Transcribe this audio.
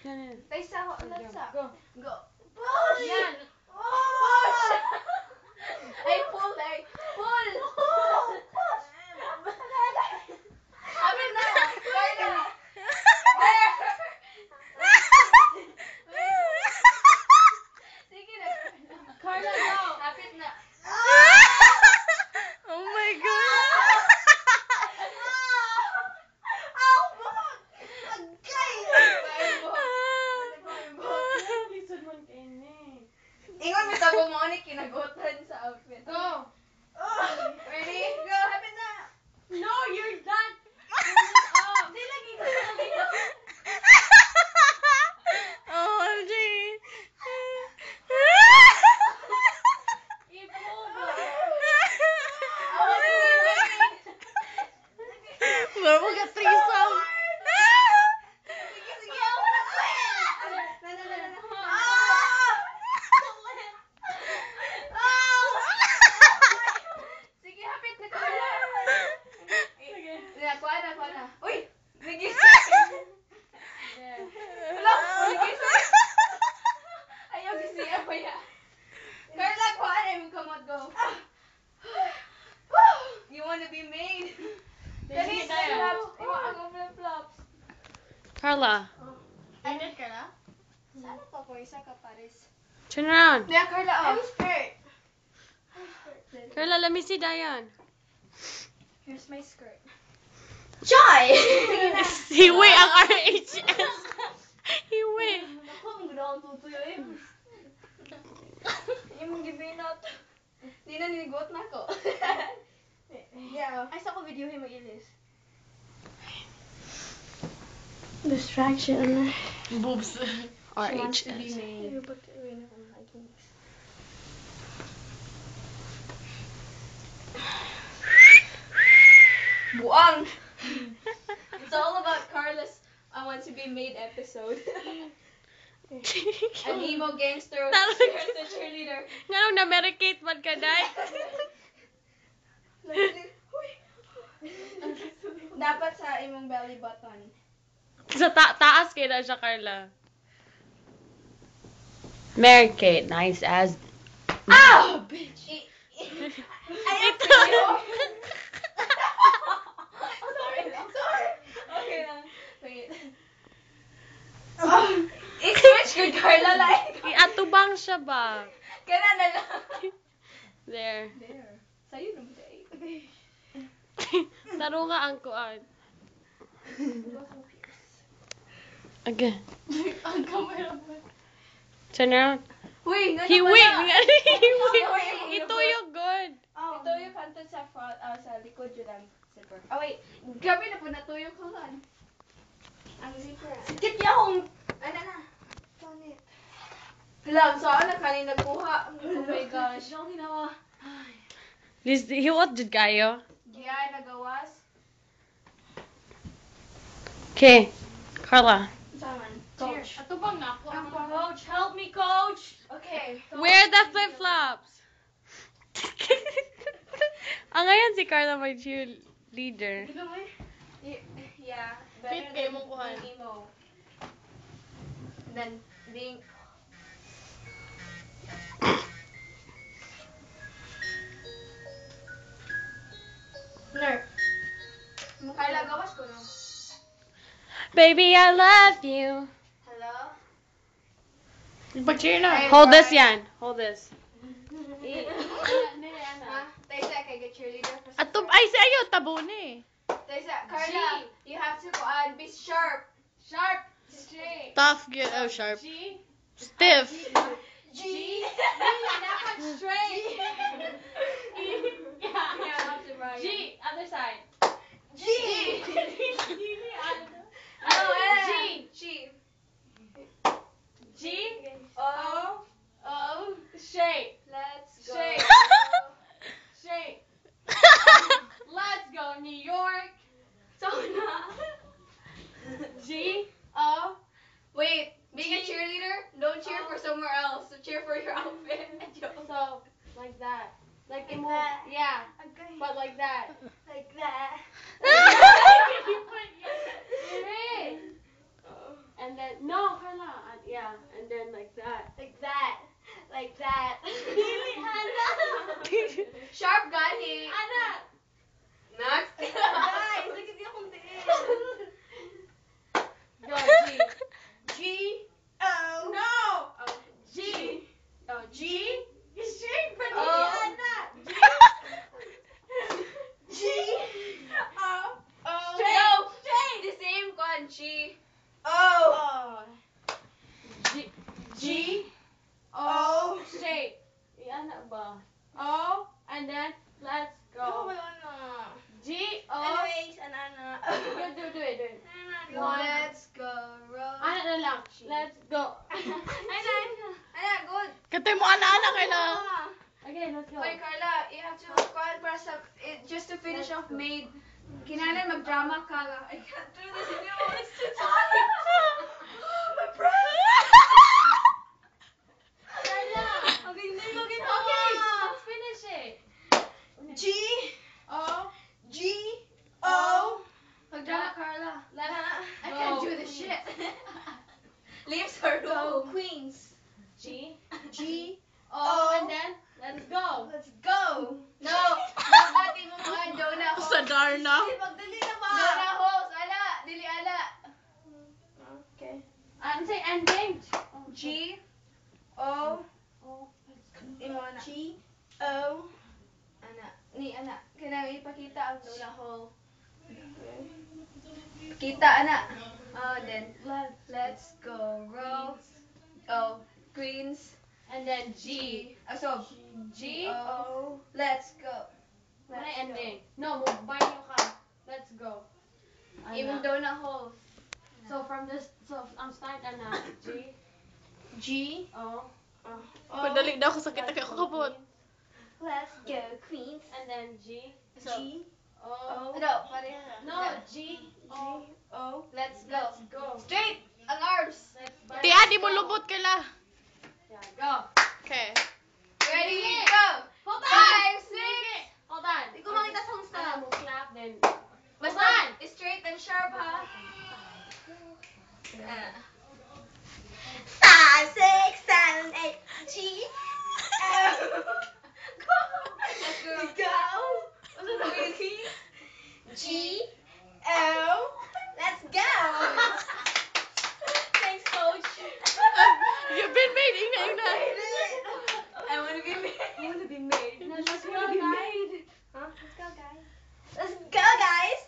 Taysa, let's Go. Go. Push! Yan. Push! Ay, pull, ay. Pull! Amin na! Carla! Sige na, Carla, go. Kapit na. Oh my God. Lisod man kayo ni. Ingon mo tabo mo ni kinagutan sa outfit. Go. Ready? Go, kapit na. No, you're not. Di lagi ko lagi ko. OMG. Baru mo ka threesome. Sige, hapit na ka. Sige, kuha na. Uy! Sige. Wala, sige. Ayaw gisiya pa ya. Carla, kuha na yung kamot, go. You wanna be made? Dali, flip-flops. Iwa ako flip-flops. Carla, Init ka na? Sana pa po isa ka pares. turn around. Yeah, Carla, oh. skirt. Carla, let me see Diane. Here's my skirt. Joy! Hiwi ang RHS. Hiwi. Ako, ang ganda akong tutuyo eh. Yung mong gibinot. Di na niligot na ako. Yeah. Ay, sa ko video yung mag-ilis. Distraction. Boobs. She wants to be RHS. made. Buang! It's all about Carla's I Want to Be Made episode. An emo gangster who shares the cheerleader. Nga nung na-medicate man ka, Day? Dapat sa imong belly button. Sa taas kayo na siya, Carla. Mary Kate, nice as... Ow! Bitch! Ito. Sorry. Okay lang. Wait. I-switch good, Carla. Like. Atubang siya ba? Kana na lang. There. There. Sa'yo naman tayo. Taro nga ang kuan. Again. Ang camera mo. Turn around. Uy, Hiwi! Hiwi. Ito yung good. Ito yung kanto sa front, sa likod yun ang zipper. Oh wait, gabi na po natuyo ko lan. Ang zipper. Sikit niya akong... Ano na? Tonit. Hala, saan na kanina kuha? Oh my gosh. Siyang ginawa. Liz, hiwot jud kayo. Yeah, nagawas. Okay. Carla. Saman. Coach. Ato bang na ako? Ang pang- Coach, help me, coach! Okay. Wear the flip-flops. Ngayon si Carla may cheerleader. Dito mo eh. Yeah. Fit kayo mong kuhan. being emo. Then being Nerf. Carla, gawas ko no. Baby, I love you. Hello? Pag-cheer na. Hold this yan. Hold this. Ha? Taysa, kay get cheerleader. Ay, si ayo, tabo na eh. Taysa, Carla, you have to be sharp. Sharp. Straight. Tough, good. Oh, sharp. G. Stiff. G. Dapat straight. Yeah. G. Other side. G. G. G. G. O. O. Shape. Let's go. Shake. Shape. Let's go, New York. G. O. Wait, being a cheerleader, don't cheer for somewhere else. Cheer for your outfit. So, like that. Like Like move. that. Yeah. Okay. But like that. Like that. You put it is. And then, no, Carla. Yeah, and then like that. Like that. Like that. Dili, Ana. Sharp gani. Ana. Next. Guys, look at the akong tiil. Go, G. G. O. No. Oh. G. Oh, G. Straight pa ni Oh. Ana. G. O. O. Straight. No. Straight. The same one. G. O. Oh. G. G. O. Straight. Ana ba? O. And then let's go. G. O. Anyways, anana. Do it. Let's go. Roll. Ana na lang. Let's go. Ana, good. Katay mo ana-ana kay na. Okay, let's go. Wait, Carla, you have to call para sa just to finish off maid. Kinanan mag-drama ka. I can't do this anymore. It's too tight. My breath. Carla. Okay, hindi ko Okay, ginawa. let's finish it. G. O. G. O. Mag-drama, Carla. I go. can't do this shit. Leaves her room. Queens. G. G. O. And then let's go. Let's go. No. Nabati mo mga donut holes. Sa Darna. Magdali na ba? Donut holes. Ala. Dili ala. Okay. Say ending. G. O. O. Imo na. G. O. Ana. Ni ana. Kailangan ipakita ang donut hole. Kita ana. Oh, then let's go. Roll. Oh. Greens. And then G. So, G. O. Let's go. Ano ending? No, banyo ka. Let's go. Even donut holes. So from this, I'm start na. G. G. O. Padali daw ako sakit kay ako kapot. Let's go, Queens. And then G. G. O. No, pareha. No, G. O. O. Let's go. Let's go. Straight. Ang arms. Let's Tiya, di mo lubot ka la. Yeah, go. Okay. Ready? Sige. Go. Hold on. 5, 6. Hold on. Di ko makita sa hong stop. Mo clap then. Basta, straight and sharp, ha? 5, 6, 7, 8. G. O. Go. Let's go. Really? G. O. Let's go. Thanks, coach. You've been made ingna. I want to be made. I want to be made. Let's go, guys. Huh? Let's go, guys. Let's go, guys.